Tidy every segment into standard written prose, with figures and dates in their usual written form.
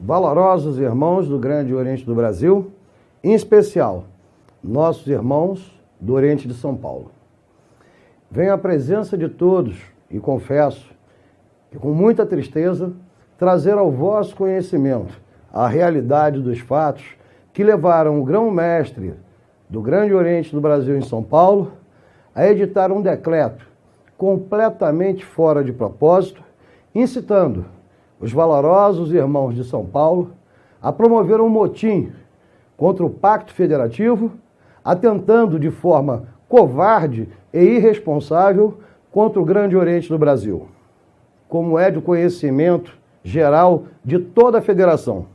valorosos irmãos do Grande Oriente do Brasil, em especial, nossos irmãos do Oriente de São Paulo. Venho à presença de todos e confesso que, com muita tristeza, trazer ao vosso conhecimento a realidade dos fatos que levaram o grão-mestre do Grande Oriente do Brasil em São Paulo a editar um decreto completamente fora de propósito, incitando os valorosos irmãos de São Paulo a promover um motim contra o Pacto Federativo, atentando de forma covarde e irresponsável contra o Grande Oriente do Brasil. Como é de conhecimento geral de toda a federação,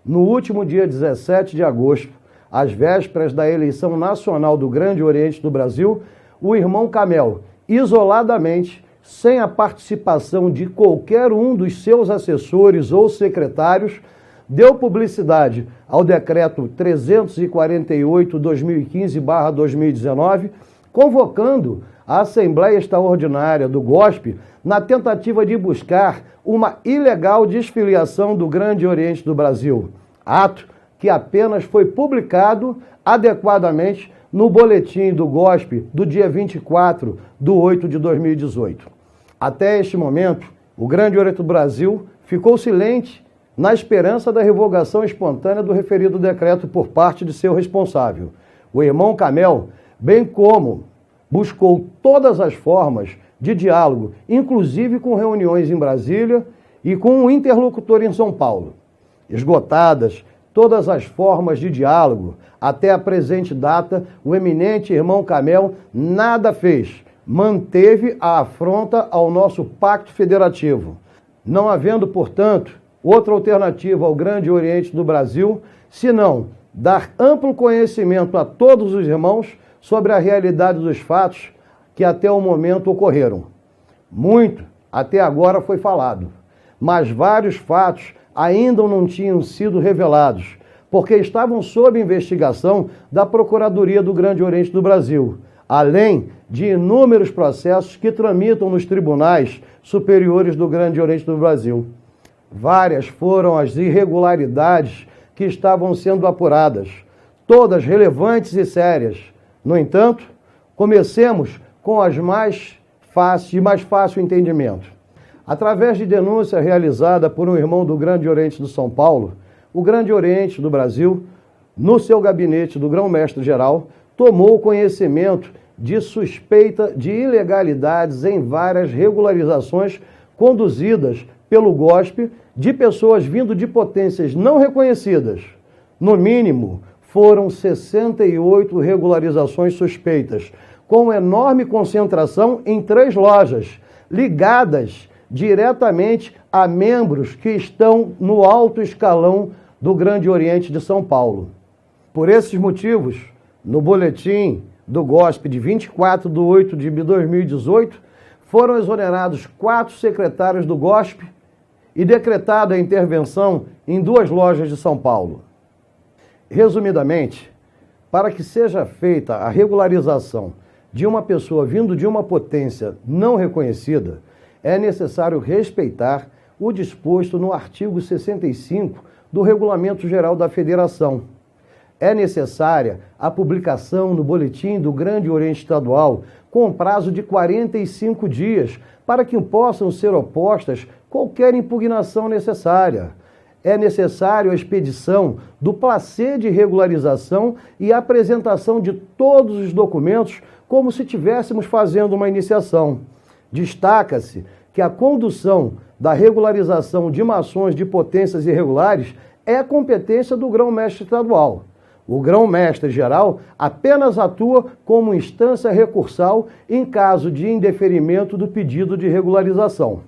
no último dia 17 de agosto, às vésperas da eleição nacional do Grande Oriente do Brasil, o irmão Camel, isoladamente, sem a participação de qualquer um dos seus assessores ou secretários, deu publicidade ao decreto 348/2015/2019, convocando a Assembleia Extraordinária do GOSP na tentativa de buscar uma ilegal desfiliação do Grande Oriente do Brasil, ato que apenas foi publicado adequadamente no boletim do GOSP do dia 24/8/2018. Até este momento, o Grande Oriente do Brasil ficou silente na esperança da revogação espontânea do referido decreto por parte de seu responsável, o irmão Camel, bem como buscou todas as formas de diálogo, inclusive com reuniões em Brasília e com um interlocutor em São Paulo. Esgotadas todas as formas de diálogo, até a presente data, o eminente irmão Camel nada fez, manteve a afronta ao nosso pacto federativo. Não havendo, portanto, outra alternativa ao Grande Oriente do Brasil, senão dar amplo conhecimento a todos os irmãos sobre a realidade dos fatos que até o momento ocorreram. Muito até agora foi falado, mas vários fatos ainda não tinham sido revelados, porque estavam sob investigação da Procuradoria do Grande Oriente do Brasil, além de inúmeros processos que tramitam nos tribunais superiores do Grande Oriente do Brasil. Várias foram as irregularidades que estavam sendo apuradas, todas relevantes e sérias. No entanto, comecemos com as mais fácil entendimento. Através de denúncia realizada por um irmão do Grande Oriente de São Paulo, o Grande Oriente do Brasil, no seu gabinete do Grão-Mestre-Geral, tomou conhecimento de suspeita de ilegalidades em várias regularizações conduzidas pelo GOSP de pessoas vindo de potências não reconhecidas. No mínimo, foram 68 regularizações suspeitas, com enorme concentração em 3 lojas, ligadas diretamente a membros que estão no alto escalão do Grande Oriente de São Paulo. Por esses motivos, no boletim do GOSP de 24/8/2018, foram exonerados 4 secretários do GOSP e decretada a intervenção em 2 lojas de São Paulo. Resumidamente, para que seja feita a regularização de uma pessoa vindo de uma potência não reconhecida, é necessário respeitar o disposto no artigo 65 do Regulamento Geral da Federação. É necessária a publicação no Boletim do Grande Oriente Estadual com prazo de 45 dias para que possam ser opostas qualquer impugnação necessária. É necessário a expedição do placê de regularização e a apresentação de todos os documentos como se estivéssemos fazendo uma iniciação. Destaca-se que a condução da regularização de mações de potências irregulares é competência do grão-mestre estadual. O grão-mestre geral apenas atua como instância recursal em caso de indeferimento do pedido de regularização.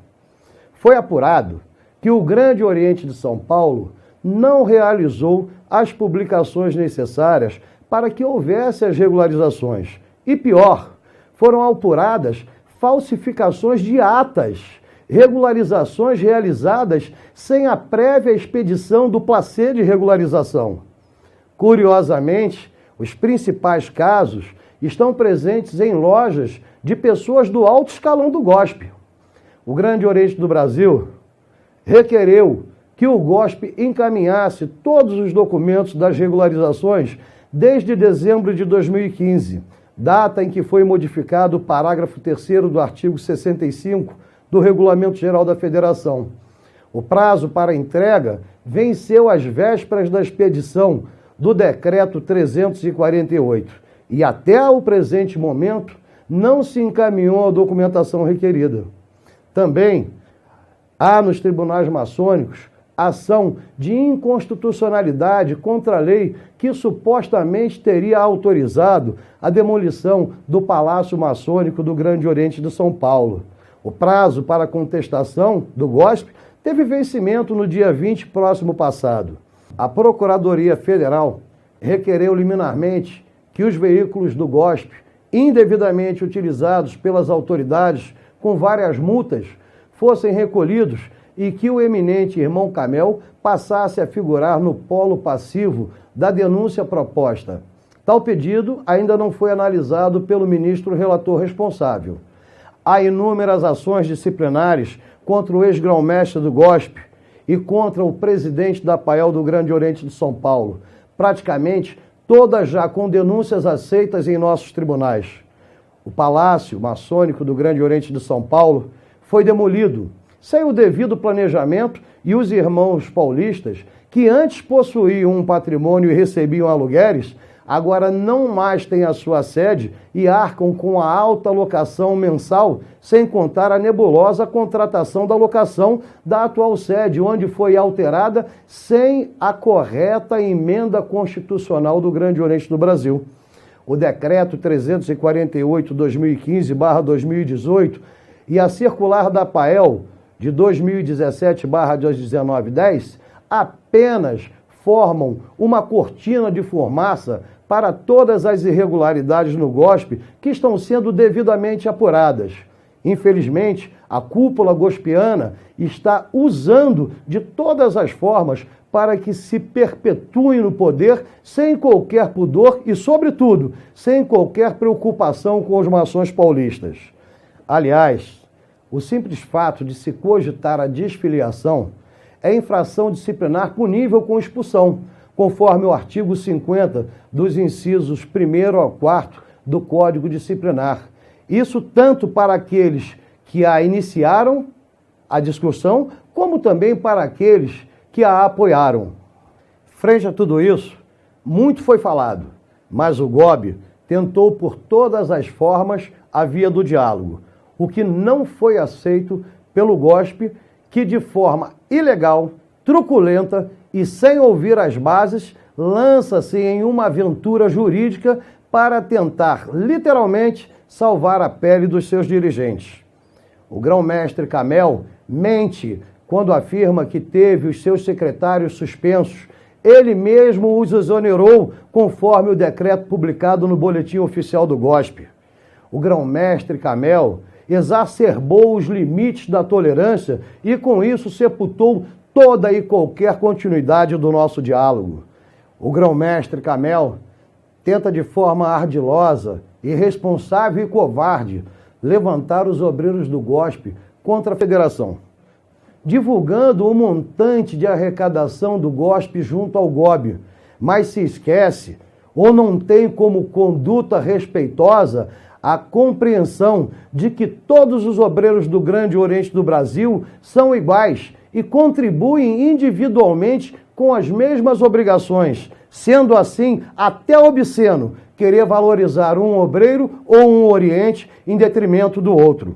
Foi apurado que o Grande Oriente de São Paulo não realizou as publicações necessárias para que houvesse as regularizações. E pior, foram apuradas falsificações de atas, regularizações realizadas sem a prévia expedição do placê de regularização. Curiosamente, os principais casos estão presentes em lojas de pessoas do alto escalão do GOSP. O Grande Oriente do Brasil requereu que o GOSP encaminhasse todos os documentos das regularizações desde dezembro de 2015, data em que foi modificado o parágrafo 3º do artigo 65 do Regulamento Geral da Federação. O prazo para entrega venceu às vésperas da expedição do Decreto 348 e até o presente momento não se encaminhou a documentação requerida. Também há nos tribunais maçônicos ação de inconstitucionalidade contra a lei que supostamente teria autorizado a demolição do Palácio Maçônico do Grande Oriente de São Paulo. O prazo para contestação do GOSP teve vencimento no dia 20 próximo passado. A Procuradoria Federal requereu liminarmente que os veículos do GOSP, indevidamente utilizados pelas autoridades com várias multas, fossem recolhidos e que o eminente irmão Camel passasse a figurar no polo passivo da denúncia proposta. Tal pedido ainda não foi analisado pelo ministro relator responsável. Há inúmeras ações disciplinares contra o ex-grão-mestre do GOSP e contra o presidente da APAEL do Grande Oriente de São Paulo, praticamente todas já com denúncias aceitas em nossos tribunais. O Palácio Maçônico do Grande Oriente de São Paulo foi demolido sem o devido planejamento e os irmãos paulistas, que antes possuíam um patrimônio e recebiam aluguéis, agora não mais têm a sua sede e arcam com a alta locação mensal, sem contar a nebulosa contratação da locação da atual sede, onde foi alterada sem a correta emenda constitucional do Grande Oriente do Brasil. O Decreto 348/2015/2018 e a Circular da APAEL de 2017/1910 apenas formam uma cortina de fumaça para todas as irregularidades no GOSP que estão sendo devidamente apuradas. Infelizmente, a cúpula gospiana está usando de todas as formas para que se perpetue no poder sem qualquer pudor e, sobretudo, sem qualquer preocupação com os maçons paulistas. Aliás, o simples fato de se cogitar a desfiliação é infração disciplinar punível com expulsão, conforme o artigo 50 dos incisos 1º ao 4º do Código Disciplinar. Isso tanto para aqueles que a iniciaram, a discussão, como também para aqueles que a apoiaram. Frente a tudo isso, muito foi falado, mas o GOB tentou por todas as formas a via do diálogo, o que não foi aceito pelo GOSP, que de forma ilegal, truculenta e sem ouvir as bases, lança-se em uma aventura jurídica para tentar, literalmente, salvar a pele dos seus dirigentes. O grão-mestre Camel mente quando afirma que teve os seus secretários suspensos. Ele mesmo os exonerou, conforme o decreto publicado no Boletim Oficial do GOSP. O grão-mestre Camel exacerbou os limites da tolerância e, com isso, sepultou toda e qualquer continuidade do nosso diálogo. O grão-mestre Camel tenta de forma ardilosa, irresponsável e covarde levantar os obreiros do GOSP contra a federação, divulgando o montante de arrecadação do GOSP junto ao GOB, mas se esquece ou não tem como conduta respeitosa a compreensão de que todos os obreiros do Grande Oriente do Brasil são iguais e contribuem individualmente com as mesmas obrigações, sendo assim até obsceno querer valorizar um obreiro ou um oriente em detrimento do outro.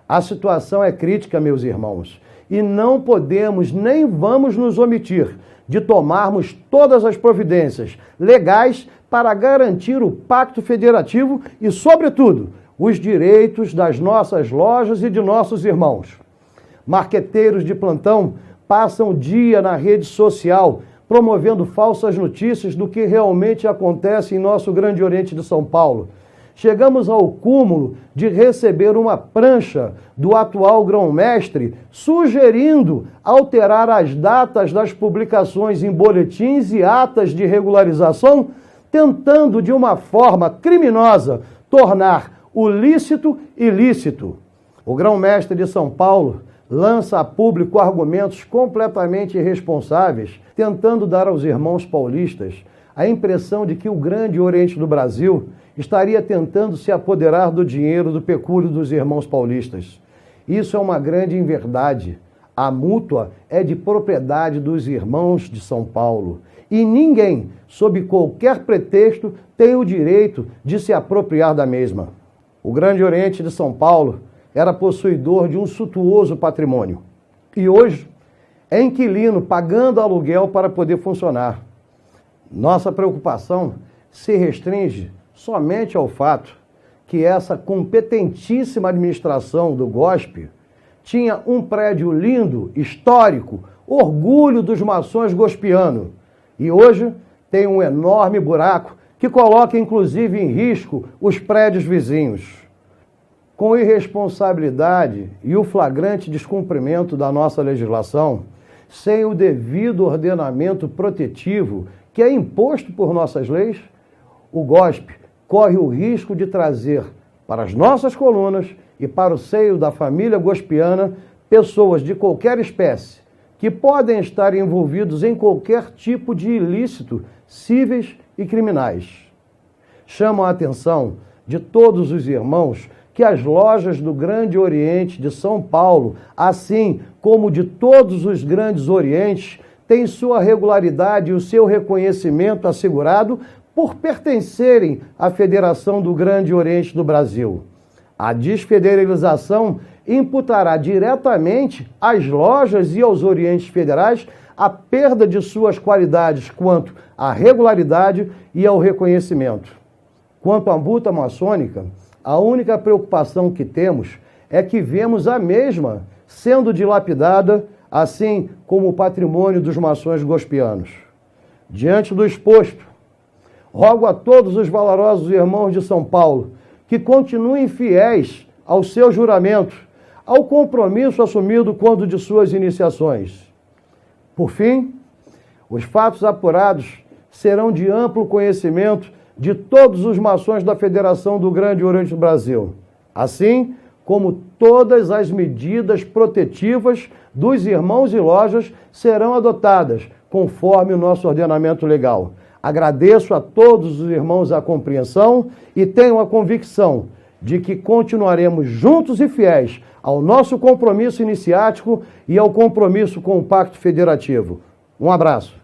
A situação é crítica, meus irmãos, e não podemos nem vamos nos omitir de tomarmos todas as providências legais para garantir o pacto federativo e, sobretudo, os direitos das nossas lojas e de nossos irmãos. Marqueteiros de plantão passam o dia na rede social promovendo falsas notícias do que realmente acontece em nosso Grande Oriente de São Paulo. Chegamos ao cúmulo de receber uma prancha do atual grão-mestre sugerindo alterar as datas das publicações em boletins e atas de regularização, tentando de uma forma criminosa tornar o lícito ilícito. O grão-mestre de São Paulo lança a público argumentos completamente irresponsáveis, tentando dar aos irmãos paulistas a impressão de que o Grande Oriente do Brasil estaria tentando se apoderar do dinheiro do pecúlio dos irmãos paulistas. Isso é uma grande inverdade. A mútua é de propriedade dos irmãos de São Paulo e ninguém, sob qualquer pretexto, tem o direito de se apropriar da mesma. O Grande Oriente de São Paulo era possuidor de um suntuoso patrimônio e hoje é inquilino pagando aluguel para poder funcionar. Nossa preocupação se restringe somente ao fato que essa competentíssima administração do GOSP tinha um prédio lindo, histórico, orgulho dos maçons gospianos, e hoje tem um enorme buraco que coloca inclusive em risco os prédios vizinhos. Com irresponsabilidade e o flagrante descumprimento da nossa legislação, sem o devido ordenamento protetivo que é imposto por nossas leis, o GOSP corre o risco de trazer para as nossas colunas e para o seio da família gospiana pessoas de qualquer espécie que podem estar envolvidos em qualquer tipo de ilícito, cíveis e criminais. Chamo a atenção de todos os irmãos que as lojas do Grande Oriente de São Paulo, assim como de todos os grandes orientes, têm sua regularidade e o seu reconhecimento assegurado por pertencerem à Federação do Grande Oriente do Brasil. A desfederalização imputará diretamente às lojas e aos orientes federais a perda de suas qualidades quanto à regularidade e ao reconhecimento. Quanto à multa maçônica, a única preocupação que temos é que vemos a mesma sendo dilapidada, assim como o patrimônio dos maçons gospianos. Diante do exposto, rogo a todos os valorosos irmãos de São Paulo que continuem fiéis ao seu juramento, ao compromisso assumido quando de suas iniciações. Por fim, os fatos apurados serão de amplo conhecimento de todos os maçons da Federação do Grande Oriente do Brasil, assim como todas as medidas protetivas dos irmãos e lojas serão adotadas, conforme o nosso ordenamento legal. Agradeço a todos os irmãos a compreensão e tenho a convicção de que continuaremos juntos e fiéis ao nosso compromisso iniciático e ao compromisso com o Pacto Federativo. Um abraço.